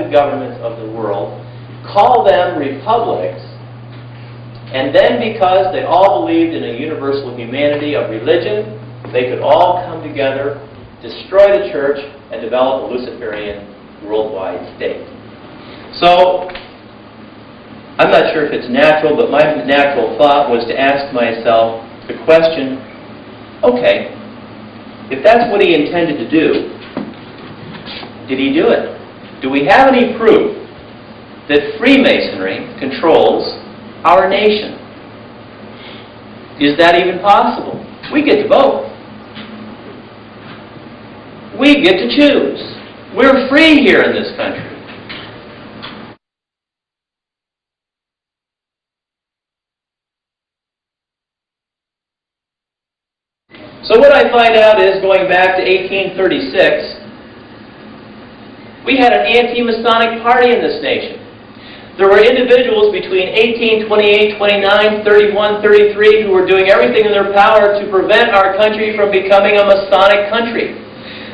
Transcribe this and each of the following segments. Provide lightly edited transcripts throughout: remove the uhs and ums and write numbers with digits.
progressive governments of the world, call them republics, and then because they all believed in a universal humanity of religion, they could all come together, destroy the church, and develop a Luciferian worldwide state. So, I'm not sure if it's natural, but my natural thought was to ask myself the question, okay, if that's what he intended to do, did he do it? Do we have any proof that Freemasonry controls our nation? Is that even possible? We get to vote. We get to choose. We're free here in this country. So what I find out is, going back to 1836, we had an anti-Masonic party in this nation. There were individuals between 1828, 29, 31, 33 who were doing everything in their power to prevent our country from becoming a Masonic country.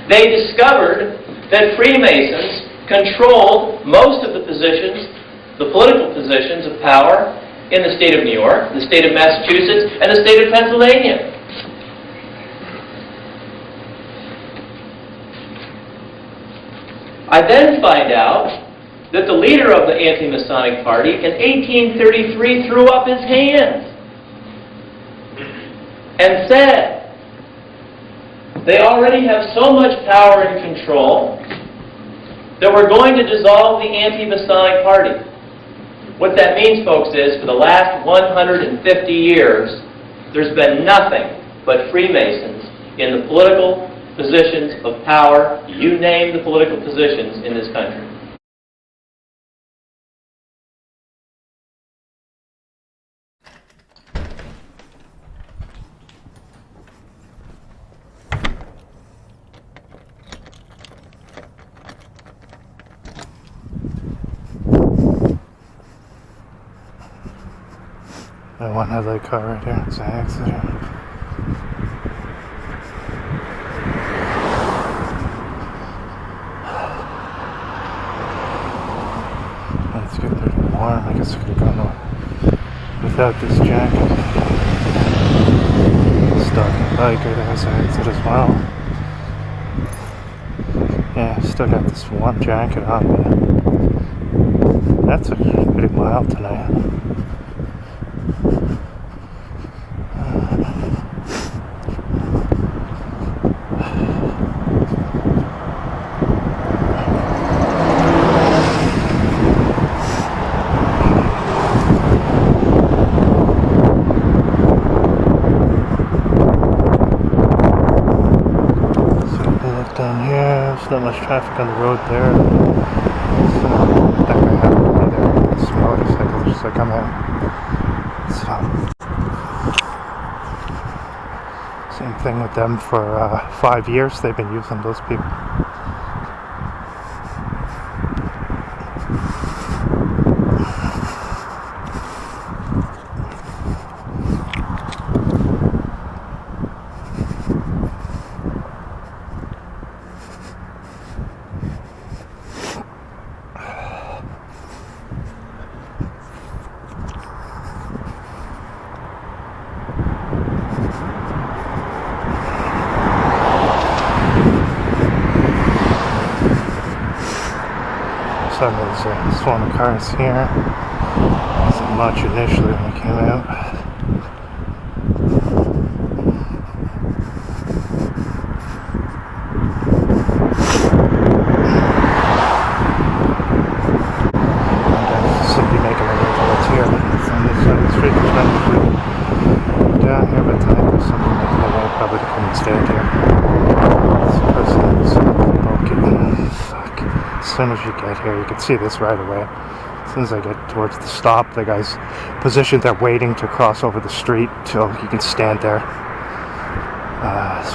They discovered that Freemasons controlled most of the positions, the political positions of power in the state of New York, the state of Massachusetts, and the state of Pennsylvania. I then find out that the leader of the anti-Masonic party in 1833 threw up his hands and said, they already have so much power and control that we're going to dissolve the anti-Masonic party. What that means, folks, is for the last 150 years, there's been nothing but Freemasons in the political positions of power. You name the political positions in this country. That one other car right here, it's an accident. It's getting pretty warm. I guess I could have gone without this jacket. Stalking biker that has an exit as well. Yeah, still got this warm jacket on, but that's pretty mild tonight. Down here, there's not much traffic on the road there. So, that guy happened to be there with this motorcycle just like I'm at. So, same thing with them for 5 years. They've been using those people. So there's a swarm of cars here. Wasn't much initially when we came out. And simply making a way towards here. It's on this side of the street. There's nothing down here, but there's somebody making a way probably to come and stand here. This person is broken. Fuck. As soon as you get here, you can see this right away. As soon as I get towards the stop, the guy's positioned there waiting to cross over the street till he can stand there. So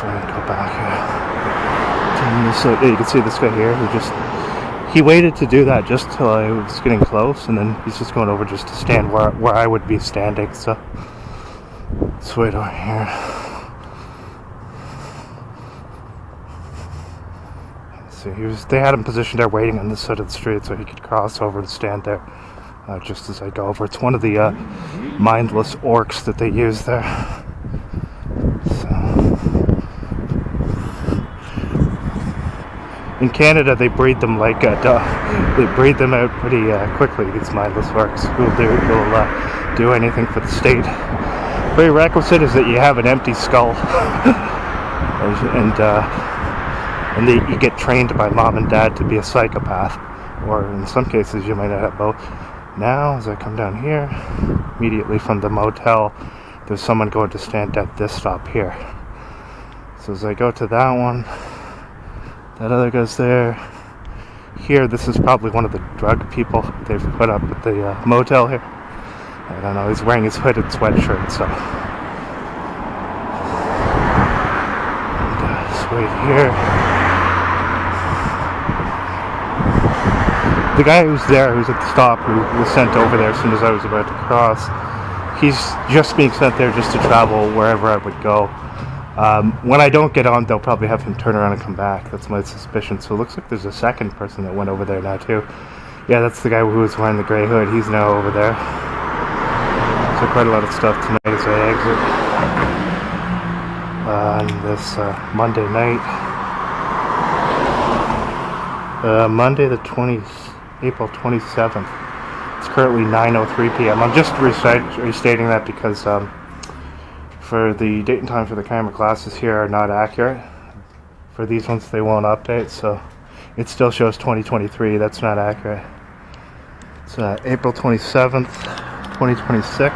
I'm gonna go back here. So you can see this guy here he waited to do that just till I was getting close, and then he's just going over just to stand where I would be standing. So let's wait over here. see, they had him positioned there waiting on this side of the street so he could cross over and stand there just as I go over. It's one of the mindless orcs that they use there. So. In Canada, they breed them like they breed them out pretty quickly. These mindless orcs who'll do anything for the state. Prerequisite is that you have an empty skull, and you get trained by mom and dad to be a psychopath, or in some cases you might not have both. Now, as I come down here, immediately from the motel, there's someone going to stand at this stop here. So as I go to that one, that other goes there. Here, this is probably one of the drug people they've put up at the motel here. I don't know, he's wearing his hooded sweatshirt, so. And, just wait here. The guy who's there, who's at the stop, who was sent over there as soon as I was about to cross, he's just being sent there just to travel wherever I would go. When I don't get on, they'll probably have him turn around and come back. That's my suspicion. So it looks like there's a second person that went over there now too. Yeah, that's the guy who was wearing the gray hood. He's now over there. So quite a lot of stuff tonight as I exit. On this Monday night. Monday the April 27th. It's currently 9:03 p.m. I'm just restating that because for the date and time for the camera classes here are not accurate. For these ones they won't update, so it still shows 2023. That's not accurate. It's April 27th, 2026.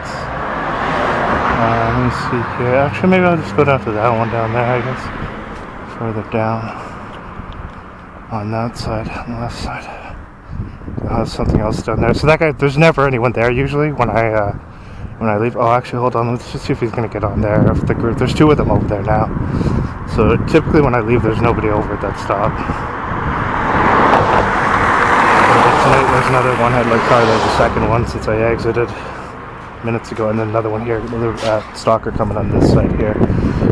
Let me see here. Actually, maybe I'll just go down to that one down there, I guess. Further down. On that side, on the left side. Something else down there. So that guy, there's never anyone there usually when I leave. Oh, actually, hold on. Let's just see if he's going to get on there. If the group, there's two of them over there now. So typically when I leave, there's nobody over at that stop. Tonight there's another one-headlight car. There's the second one since I exited minutes ago, and then another one here. Another stalker coming on this side here.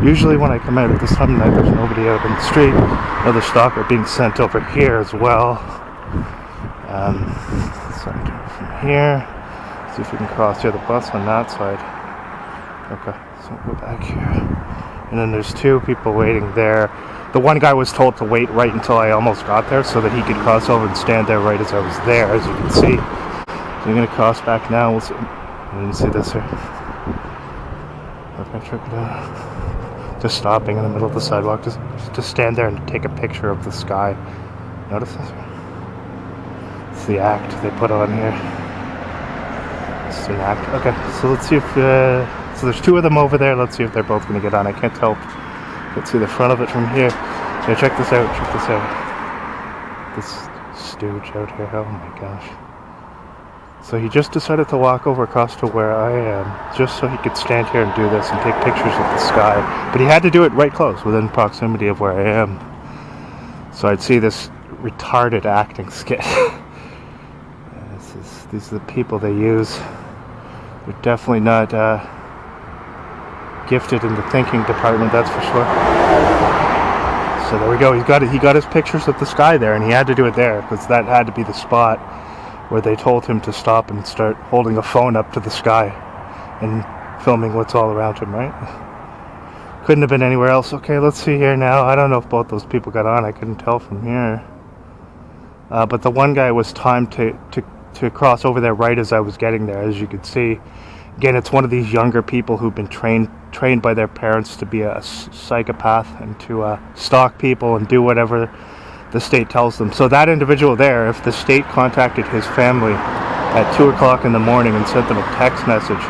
Usually when I come out at this time of night, there's nobody out in the street. Another stalker being sent over here as well. So I do it from here. See if we can cross here the bus on that side. Okay, so we'll go back here. And then there's two people waiting there. The one guy was told to wait right until I almost got there so that he could cross over and stand there right as I was there, as you can see. So I'm going to cross back now. We'll see. You can see this here. Okay, check it out. Just stopping in the middle of the sidewalk. Just stand there and take a picture of the sky. Notice this? It's the act they put on here. It's an act. Okay, so let's see if so there's two of them over there. Let's see if they're both going to get on. I can't tell. Let's see the front of it from here. Yeah, check this out. Check this out. This stooge out here. Oh my gosh. So he just decided to walk over across to where I am, just so he could stand here and do this and take pictures of the sky. But he had to do it right close, within proximity of where I am. So I'd see this retarded acting skit. These are the people they use. They're definitely not gifted in the thinking department, that's for sure. So there we go. He got his pictures of the sky there, and he had to do it there because that had to be the spot where they told him to stop and start holding a phone up to the sky and filming what's all around him, right? Couldn't have been anywhere else. Okay, let's see here now. I don't know if both those people got on. I couldn't tell from here. But the one guy was timed to cross over there right as I was getting there, as you could see. Again, it's one of these younger people who've been trained by their parents to be a psychopath and to stalk people and do whatever the state tells them. So that individual there, if the state contacted his family at 2 o'clock in the morning and sent them a text message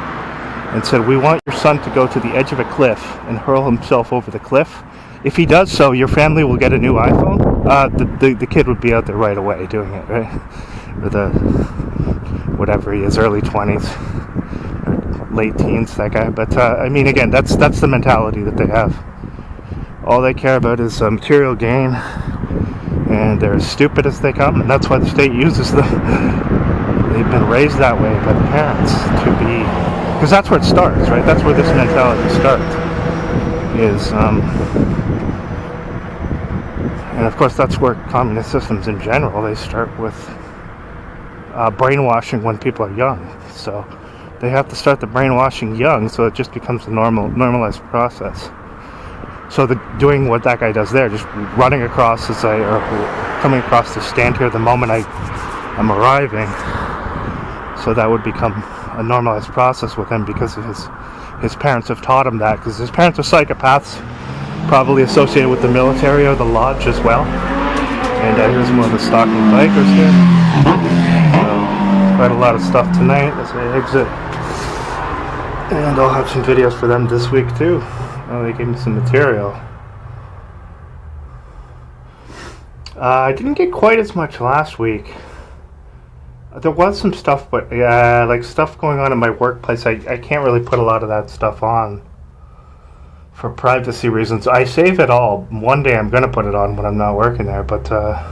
and said, "We want your son to go to the edge of a cliff and hurl himself over the cliff. If he does so, your family will get a new iPhone," the kid would be out there right away doing it, right? With whatever he is, early 20s, or late teens, that guy. But I mean, again, that's the mentality that they have. All they care about is material gain, and they're as stupid as they come, and that's why the state uses them. They've been raised that way by the parents to be, because that's where it starts, right? That's where this mentality starts. Is And of course, that's where communist systems in general, they start with brainwashing when people are young. So they have to start the brainwashing young, so it just becomes a normalized process. So doing what that guy does there, just running across or coming across the stand here the moment I'm arriving, so that would become a normalized process with him because of his parents have taught him that, because his parents are psychopaths, probably associated with the military or the lodge as well. And here's one of the Stalking bikers here. So, quite a lot of stuff tonight as I exit. And I'll have some videos for them this week too. Oh, they gave me some material. I didn't get quite as much last week. There was some stuff, but like stuff going on in my workplace, I can't really put a lot of that stuff on for privacy reasons. I save it all. One day I'm going to put it on when I'm not working there, but there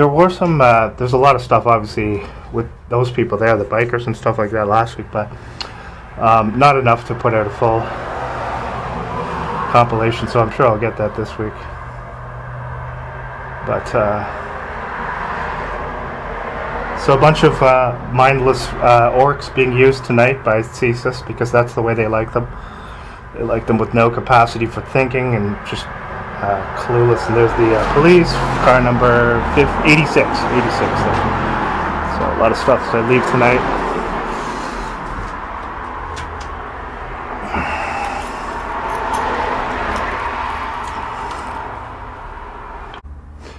were some, there's a lot of stuff obviously with those people there, the bikers and stuff like that last week, but not enough to put out a full compilation, so I'm sure I'll get that this week. But so a bunch of mindless orcs being used tonight by CSIS because that's the way they like them. They like them with no capacity for thinking and just clueless. And there's the police, car number 86 there. So a lot of stuff as I leave tonight.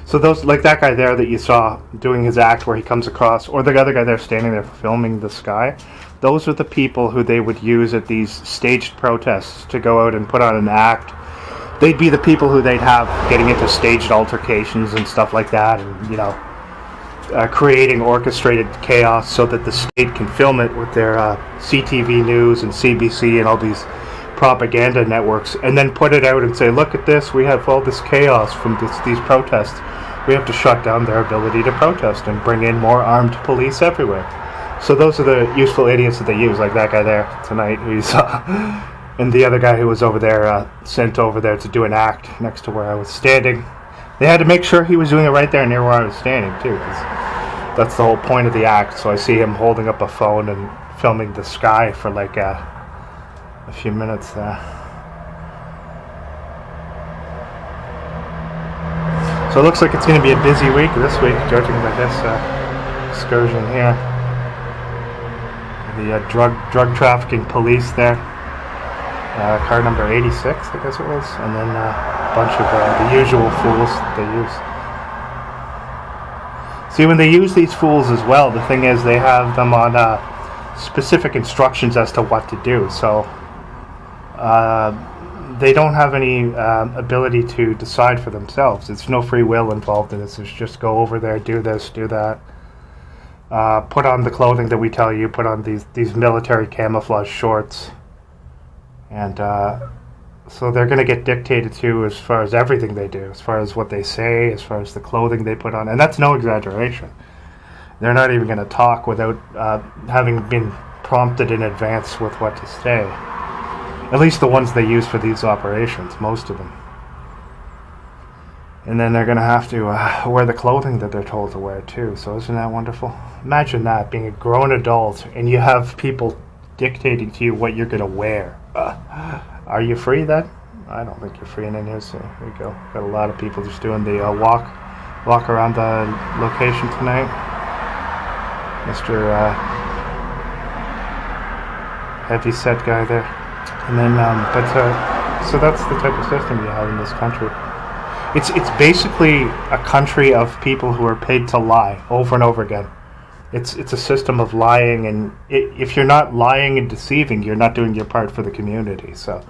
So those, like that guy there that you saw doing his act where he comes across, or the other guy there standing there filming the sky, those are the people who they would use at these staged protests to go out and put on an act. They'd be the people who they'd have getting into staged altercations and stuff like that, and creating orchestrated chaos so that the state can film it with their CTV News and CBC and all these propaganda networks, and then put it out and say, look at this, we have all this chaos from these protests. We have to shut down their ability to protest and bring in more armed police everywhere. So those are the useful idiots that they use, like that guy there tonight who you saw, and the other guy who was over there, sent over there to do an act next to where I was standing. They had to make sure he was doing it right there near where I was standing too, because that's the whole point of the act. So I see him holding up a phone and filming the sky for like a few minutes there. So it looks like it's going to be a busy week this week, judging by this excursion here. The drug trafficking police there. Car number 86, I guess it was. And then a bunch of the usual fools they use. See, when they use these fools as well, the thing is they have them on specific instructions as to what to do. So they don't have any ability to decide for themselves. There's no free will involved in this. It's just go over there, do this, do that. Put on the clothing that we tell you. Put on these military camouflage shorts. And so they're going to get dictated to as far as everything they do, as far as what they say, as far as the clothing they put on. And that's no exaggeration. They're not even going to talk without having been prompted in advance with what to say. At least the ones they use for these operations, most of them. And then they're going to have to wear the clothing that they're told to wear too. So isn't that wonderful? Imagine that, being a grown adult and you have people dictating to you what you're going to wear. Are you free then? I don't think you're free in here, so here we go. Got a lot of people just doing the walk around the location tonight. Mr. Heavy set guy there. And then, so that's the type of system you have in this country. It's basically a country of people who are paid to lie over and over again. It's a system of lying, and if you're not lying and deceiving, you're not doing your part for the community. So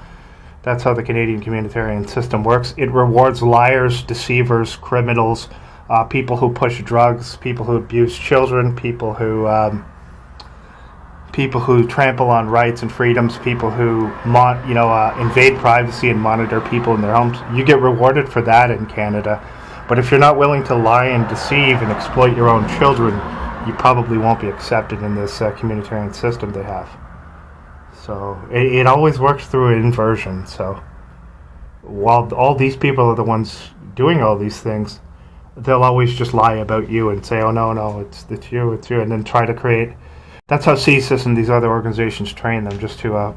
that's how the Canadian communitarian system works. It rewards liars, deceivers, criminals, people who push drugs, people who abuse children, people who trample on rights and freedoms, people who invade privacy and monitor people in their homes. You get rewarded for that in Canada. But if you're not willing to lie and deceive and exploit your own children, you probably won't be accepted in this communitarian system they have. So it always works through an inversion. So while all these people are the ones doing all these things, they'll always just lie about you and say, oh, no, it's you, and then try to create... That's how CSIS and these other organizations train them, just to...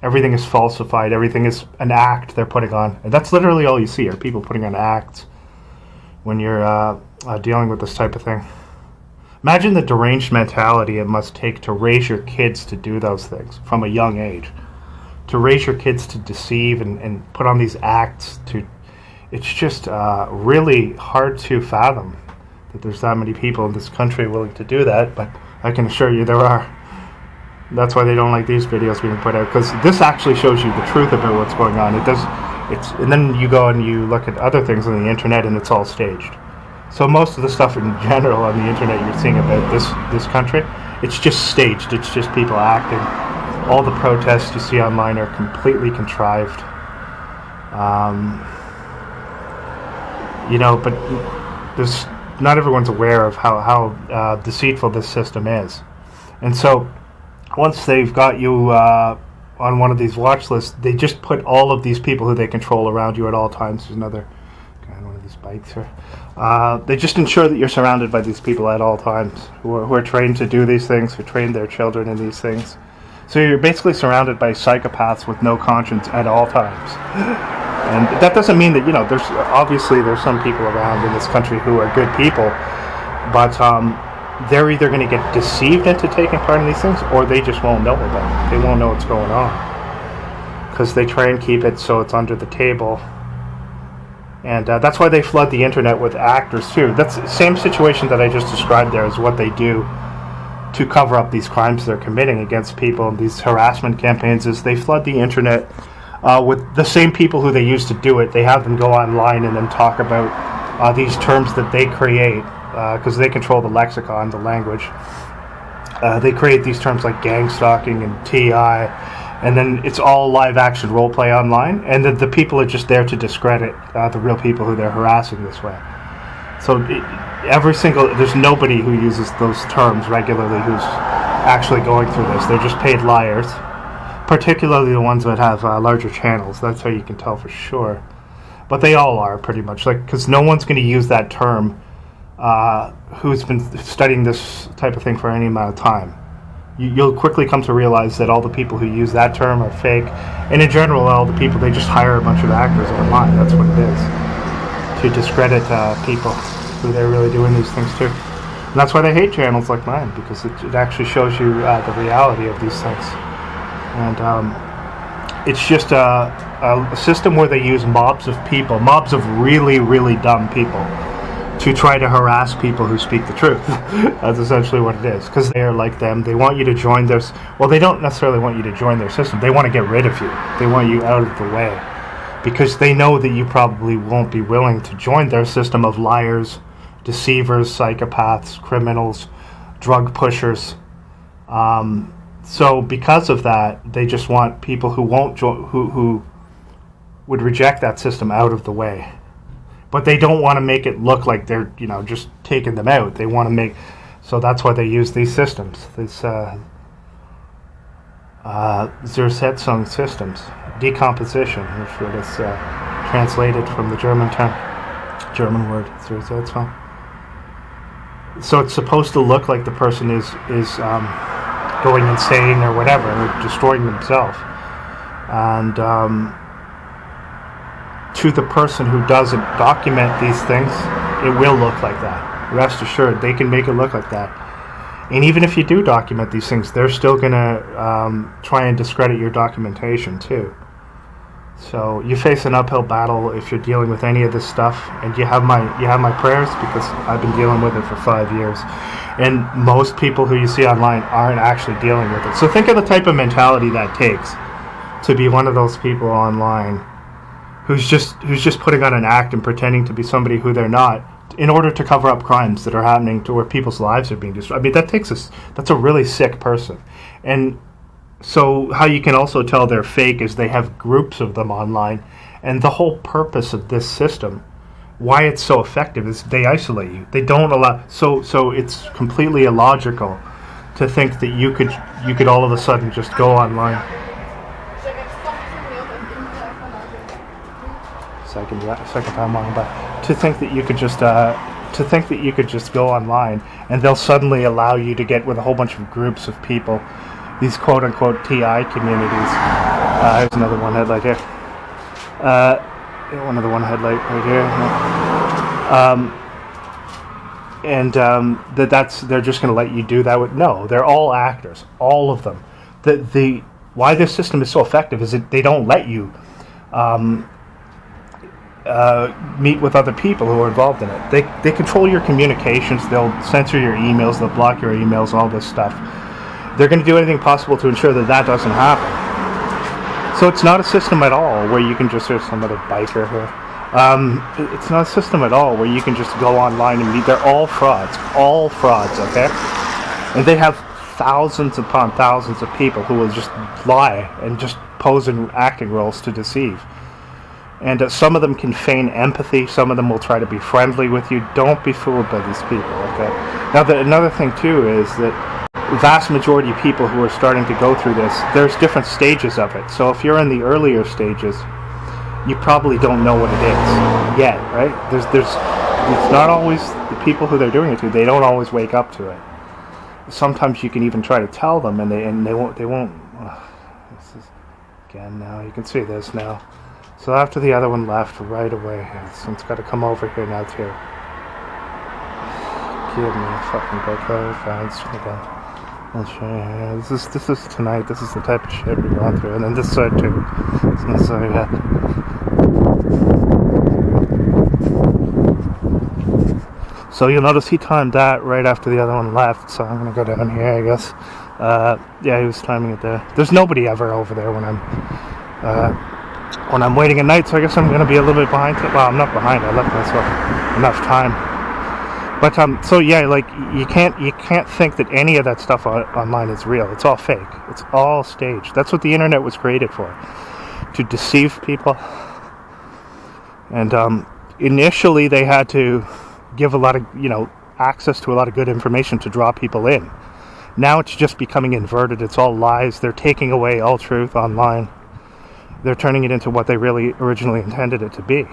everything is falsified, everything is an act they're putting on. And that's literally all you see, are people putting on acts when you're dealing with this type of thing. Imagine the deranged mentality it must take to raise your kids to do those things from a young age. To raise your kids to deceive and put on these acts. It's just really hard to fathom that there's that many people in this country willing to do that, but I can assure you there are. That's why they don't like these videos being put out, because this actually shows you the truth about what's going on. And then you go and you look at other things on the internet and it's all staged. So most of the stuff in general on the internet you're seeing about this country, it's just staged. It's just people acting. All the protests you see online are completely contrived. But not everyone's aware of how deceitful this system is. And so once they've got you on one of these watch lists, they just put all of these people who they control around you at all times. There's another guy on one of these bikes here. They just ensure that you're surrounded by these people at all times who are trained to do these things, who train their children in these things. So you're basically surrounded by psychopaths with no conscience at all times. And that doesn't mean that, there's some people around in this country who are good people, but they're either going to get deceived into taking part in these things, or they just won't know about it. They won't know what's going on, because they try and keep it so it's under the table. And that's why they flood the internet with actors too. That's the same situation that I just described there is what they do to cover up these crimes they're committing against people. And these harassment campaigns is they flood the internet with the same people who they use to do it. They have them go online and then talk about these terms that they create, because they control the lexicon, the language. They create these terms like gang stalking and TI, and then it's all live action role play online, and the people are just there to discredit the real people who they're harassing this way. So there's nobody who uses those terms regularly who's actually going through this. They're just paid liars, particularly the ones that have larger channels. That's how you can tell for sure. But they all are pretty much, because no one's going to use that term who's been studying this type of thing for any amount of time. You'll quickly come to realize that all the people who use that term are fake, and in general, all the people, they just hire a bunch of actors online. That's what it is, to discredit people who they're really doing these things to. And that's why they hate channels like mine, because it actually shows you the reality of these things. And it's just a system where they use mobs of people, mobs of really, really dumb people, to try to harass people who speak the truth. That's essentially what it is, because they are like them. They want you to join their... Well, they don't necessarily want you to join their system. They want to get rid of you. They want you out of the way, because they know that you probably won't be willing to join their system of liars, deceivers, psychopaths, criminals, drug pushers. So because of that, they just want people who won't who would reject that system out of the way. But they don't want to make it look like they're, just taking them out. They want to make... So that's why they use these systems. These Zersetzung systems. Decomposition, which is translated from the German word, Zersetzung. So it's supposed to look like the person is going insane or whatever, or destroying themselves. And... to the person who doesn't document these things, it will look like that. Rest assured, they can make it look like that. And even if you do document these things, they're still going to try and discredit your documentation too. So you face an uphill battle if you're dealing with any of this stuff, and you have my prayers, because I've been dealing with it for 5 years. And most people who you see online aren't actually dealing with it. So think of the type of mentality that takes to be one of those people online who's just putting on an act and pretending to be somebody who they're not, in order to cover up crimes that are happening to where people's lives are being destroyed. I mean, that's a really sick person. And so how you can also tell they're fake is they have groups of them online, and the whole purpose of this system, why it's so effective, is they isolate you. They don't allow... So it's completely illogical to think that you could all of a sudden just go online. second time on, but to think that you could just go online and they'll suddenly allow you to get with a whole bunch of groups of people, these quote-unquote TI communities. Here's another one headlight here. Another one headlight right here. They're just going to let you do that with... No, they're all actors, all of them. Why this system is so effective is that they don't let you meet with other people who are involved in it. They control your communications, they'll censor your emails, they'll block your emails, all this stuff. They're going to do anything possible to ensure that that doesn't happen. So it's not a system at all where you can just... There's some other biker here. It's not a system at all where you can just go online and meet. They're all frauds, okay? And they have thousands upon thousands of people who will just lie and just pose in acting roles to deceive. And some of them can feign empathy, some of them will try to be friendly with you. Don't be fooled by these people, okay? Now, another thing too is that the vast majority of people who are starting to go through this, there's different stages of it. So if you're in the earlier stages, you probably don't know what it is yet, right? It's not always the people who they're doing it to, they don't always wake up to it. Sometimes you can even try to tell them and they won't. This is, again, now you can see this now. So after the other one left right away, it's got to come over here now too. Give me a fucking break. I'll show you here. This is tonight. This is the type of shit we're going through, and then this side too. So yeah. So you'll notice he timed that right after the other one left. So I'm gonna go down here, I guess. Yeah, he was timing it there. There's nobody ever over there when I'm waiting at night. So I guess I'm gonna be a little bit behind. Well, I'm not behind. I left myself enough time. But so yeah, like you can't think that any of that stuff online is real. It's all fake. It's all staged. That's what the internet was created for, to deceive people. And initially they had to give a lot of access to a lot of good information to draw people in. Now it's just becoming inverted. It's all lies. They're taking away all truth online. They're turning it into what they really originally intended it to be.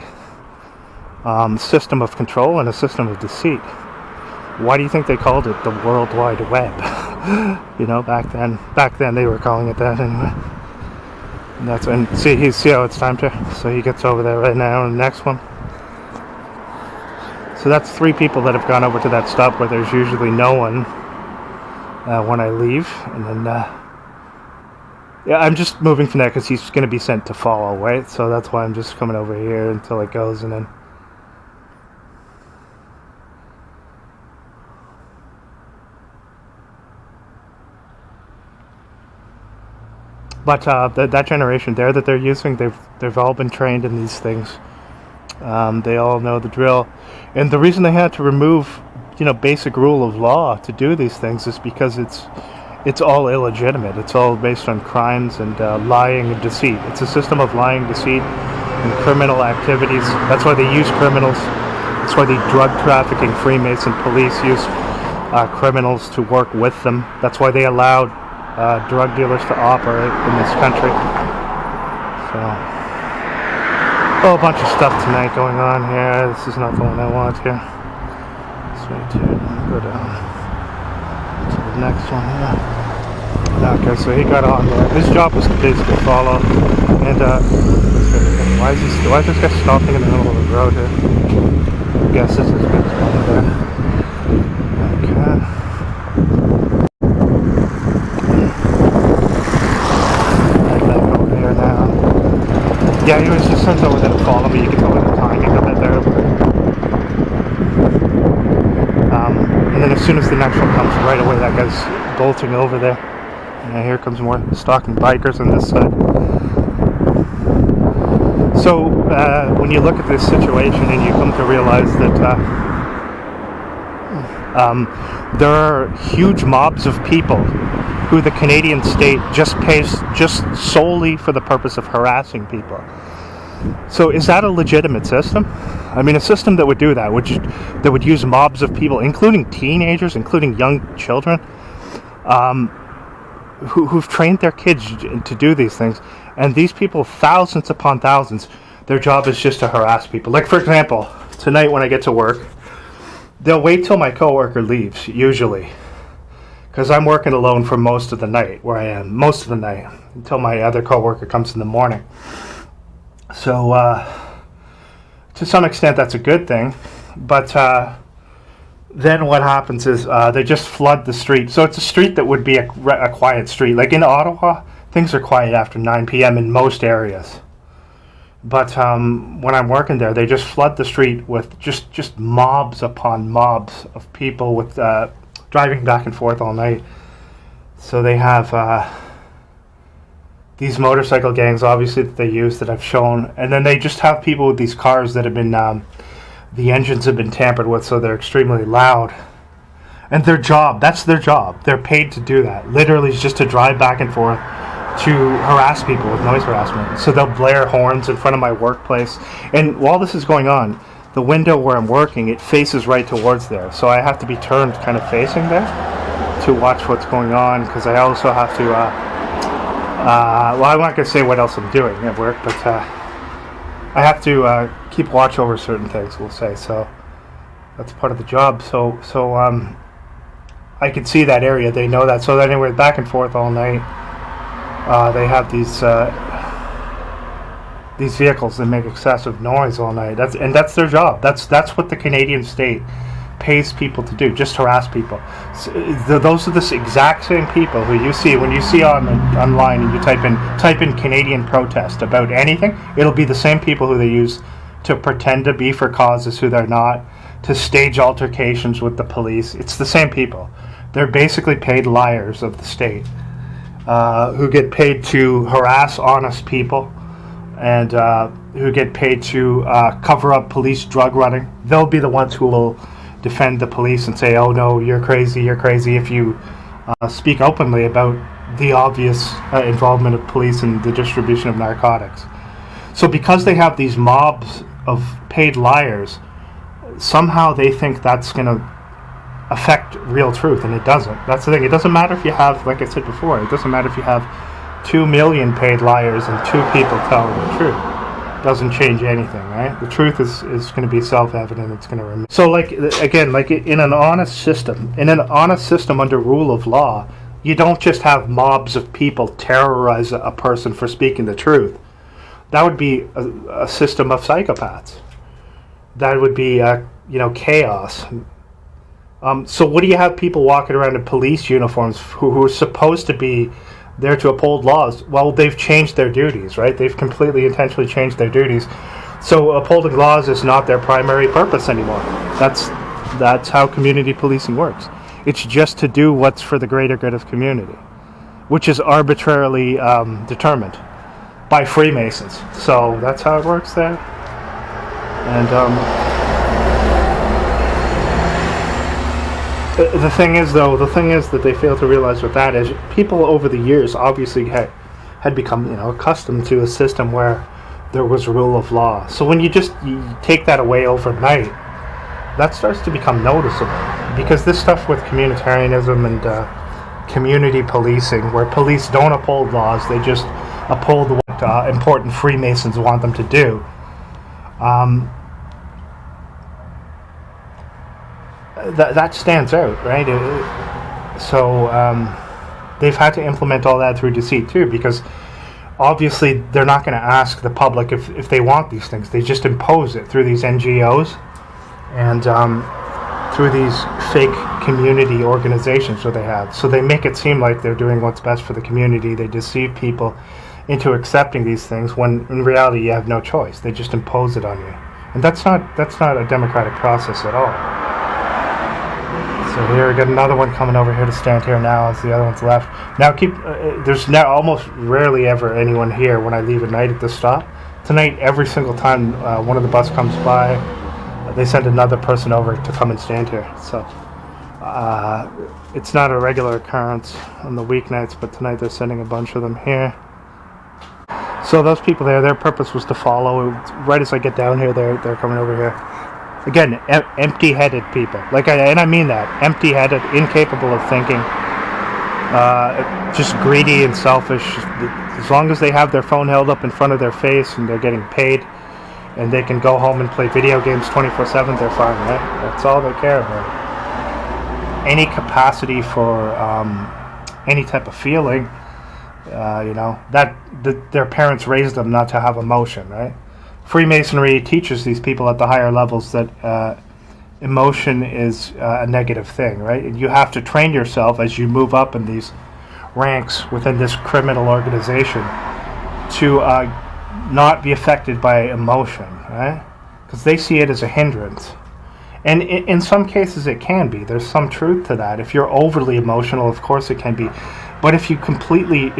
System of control and a system of deceit. Why do you think they called it the World Wide Web? Back then they were calling it that anyway. And see how it's time to. So he gets over there right now. And the next one. So that's 3 people that have gone over to that stop where there's usually no one when I leave, and then yeah, I'm just moving from there because he's going to be sent to follow, right? So that's why I'm just coming over here until it goes, and then. But that generation there that they're using, they've all been trained in these things. They all know the drill, and the reason they had to remove, basic rule of law to do these things is because it's all illegitimate. It's all based on crimes and lying and deceit. It's a system of lying, deceit, and criminal activities. That's why they use criminals. That's why the drug-trafficking Freemason police use criminals to work with them. That's why they allowed drug dealers to operate in this country. So, a whole bunch of stuff tonight going on here. This is not the one I want here. Let's go down to the next one here. Okay, so he got on there. His job was to basically follow. And why is this guy stopping in the middle of the road here? I guess this is good one there. Okay. Yeah, he was just sent over there to follow me. You can tell by the timing of it there. And then as soon as the next one comes right away, that guy's bolting over there. And here comes more stalking bikers on this side. So when you look at this situation and you come to realize that there are huge mobs of people who the Canadian state just pays just solely for the purpose of harassing people. So is that a legitimate system? I mean, a system that would do that, that would use mobs of people, including teenagers, including young children, who've trained their kids to do these things. And these people, thousands upon thousands, their job is just to harass people. Like, for example, tonight when I get to work, they'll wait till my coworker leaves, usually, because I'm working alone for most of the night, where I am, most of the night, until my other coworker comes in the morning. So, to some extent, that's a good thing, but then what happens is they just flood the street. So it's a street that would be a quiet street. Like in Ottawa, things are quiet after 9 p.m. in most areas. But when I'm working there, they just flood the street with just mobs upon mobs of people with driving back and forth all night. So they have these motorcycle gangs, obviously, that they use that I've shown. And then they just have people with these cars that have been, the engines have been tampered with, so they're extremely loud. And their job, that's their job. They're paid to do that. Literally, it's just to drive back and forth to harass people with noise harassment. So they'll blare horns in front of my workplace. And while this is going on, the window where I'm working, it faces right towards there. So I have to be turned kind of facing there to watch what's going on, because I also have to, well, I'm not going to say what else I'm doing at work, but I have to keep watch over certain things, we'll say. So that's part of the job. So I can see that area. They know that. So anyway, back and forth all night. They have these vehicles that make excessive noise all night. That's their job. That's what the Canadian state pays people to do, just harass people. So, those are the exact same people who you see when you see online and you type in Canadian protest about anything. It'll be the same people who they use to pretend to be for causes who they're not, to stage altercations with the police. It's the same people. They're basically paid liars of the state. Who get paid to harass honest people, and who get paid to cover up police drug running. They'll be the ones who will defend the police and say, oh no, you're crazy if you speak openly about the obvious involvement of police in the distribution of narcotics. So because they have these mobs of paid liars, somehow they think that's going to affect real truth, and it doesn't. That's the thing. It doesn't matter if you have, like I said before, it doesn't matter if you have 2 million paid liars and 2 people telling the truth. It doesn't change anything, right? The truth is going to be self-evident. It's going to remain. So, like, again, like in an honest system under rule of law, you don't just have mobs of people terrorize a person for speaking the truth. That would be a system of psychopaths. That would be, chaos. So what do you have people walking around in police uniforms who are supposed to be there to uphold laws? Well, they've changed their duties, right? They've completely intentionally changed their duties. So upholding laws is not their primary purpose anymore. That's how community policing works. It's just to do what's for the greater good of community, which is arbitrarily determined by Freemasons. So that's how it works there. And the thing is that they fail to realize with that is people over the years obviously had become accustomed to a system where there was rule of law. So when you take that away overnight, that starts to become noticeable, because this stuff with communitarianism and community policing, where police don't uphold laws, they just uphold what important Freemasons want them to do. That stands out, right? So they've had to implement all that through Deceit too, because obviously they're not going to ask the public if they want these things. They just impose it through these NGOs and through these fake community organizations that they have. So they make it seem like they're doing what's best for the community. They deceive people into accepting these things when in reality you have no choice. They just impose it on you, and that's not a democratic process at all. So here we got another one coming over here to stand here now as the other one's left. Now there's now almost rarely ever anyone here when I leave at night at this stop. Tonight, every single time one of the bus comes by, they send another person over to come and stand here. So it's not a regular occurrence on the weeknights, but tonight they're sending a bunch of them here. So those people there, their purpose was to follow. Right as I get down here, they're coming over here. Again, empty-headed people. And I mean that. Empty-headed, incapable of thinking, just greedy and selfish. As long as they have their phone held up in front of their face and they're getting paid and they can go home and play video games 24/7, they're fine, right? That's all they care about. Any capacity for any type of feeling, their parents raised them not to have emotion, right? Freemasonry teaches these people at the higher levels that emotion is a negative thing, right? And you have to train yourself as you move up in these ranks within this criminal organization to not be affected by emotion, right? Because they see it as a hindrance. And in some cases it can be. There's some truth to that. If you're overly emotional, of course it can be. But if you're completely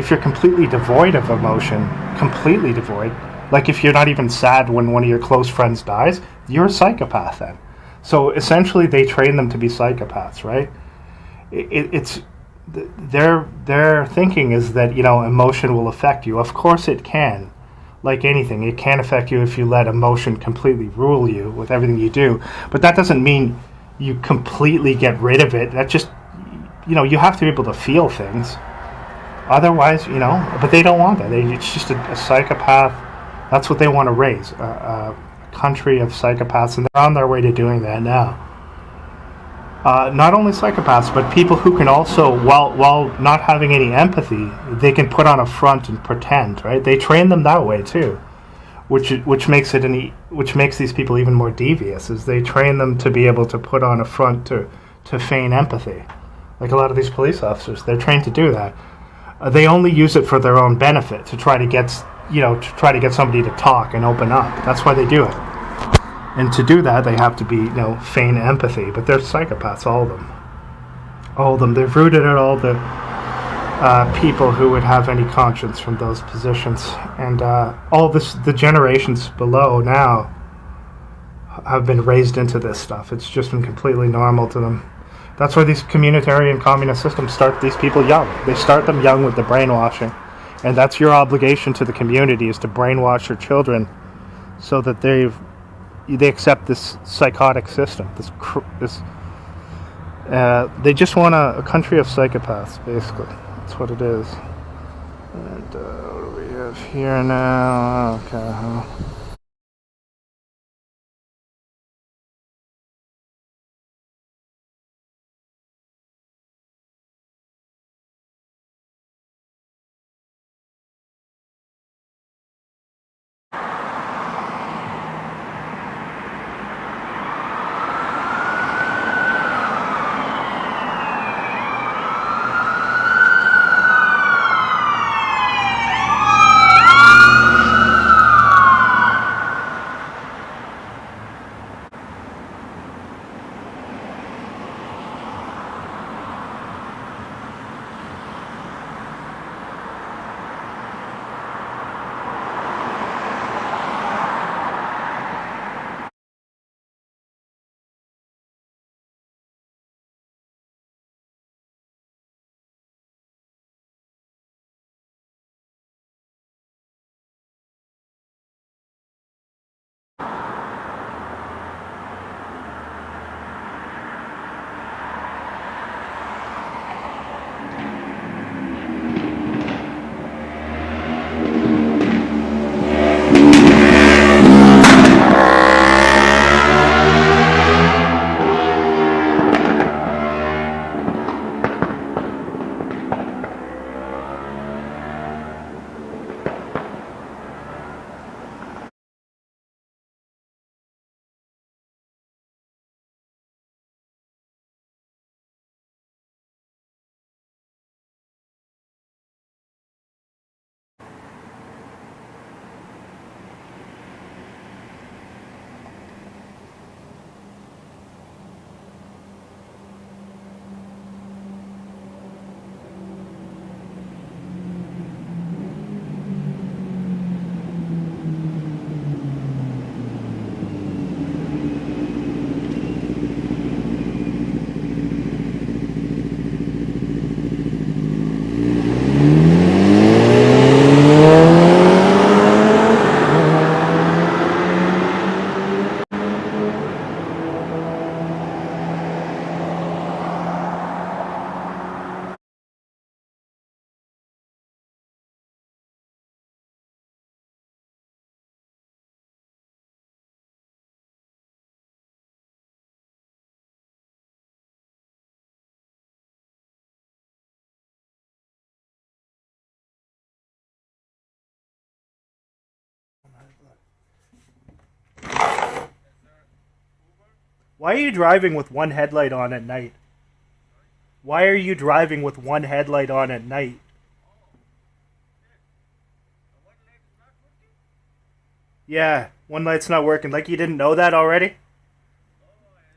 devoid of emotion, completely devoid, like if you're not even sad when one of your close friends dies, you're a psychopath then. So essentially they train them to be psychopaths, right? Their thinking is that, emotion will affect you. Of course it can. Like anything, it can affect you if you let emotion completely rule you with everything you do. But that doesn't mean you completely get rid of it. That just, you have to be able to feel things. Otherwise, but they don't want that. It's just a psychopath. That's what they want to raise, a country of psychopaths, and they're on their way to doing that now. Not only psychopaths, but people who can also, while not having any empathy, they can put on a front and pretend, right? They train them that way too, which makes these people even more devious. Is they train them to be able to put on a front to feign empathy, like a lot of these police officers. They're trained to do that. They only use it for their own benefit to try to get somebody to talk and open up. That's why they do it. And to do that, they have to be, feign empathy. But they're psychopaths, all of them. All of them. They've rooted out all the people who would have any conscience from those positions. And the generations below now have been raised into this stuff. It's just been completely normal to them. That's why these communitarian communist systems start these people young. They start them young with the brainwashing. And that's your obligation to the community, is to brainwash your children so that they accept this psychotic system. They just want a country of psychopaths, basically. That's what it is. And what do we have here now? Okay. Why are you driving with one headlight on at night? Why are you driving with one headlight on at night? Yeah, one light's not working. Like you didn't know that already?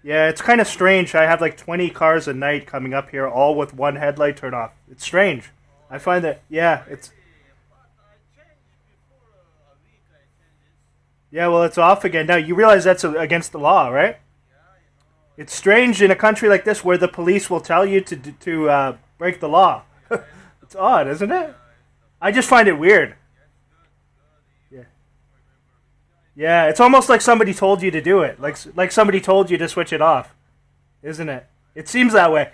Yeah, it's kind of strange. I have like 20 cars a night coming up here, all with one headlight turned off. It's strange. I find that, yeah, it's... Yeah, well, it's off again. Now, you realize that's against the law, right? It's strange in a country like this where the police will tell you to break the law. It's odd, isn't it? I just find it weird. Yeah. Yeah, it's almost like somebody told you to do it. Like somebody told you to switch it off. Isn't it? It seems that way.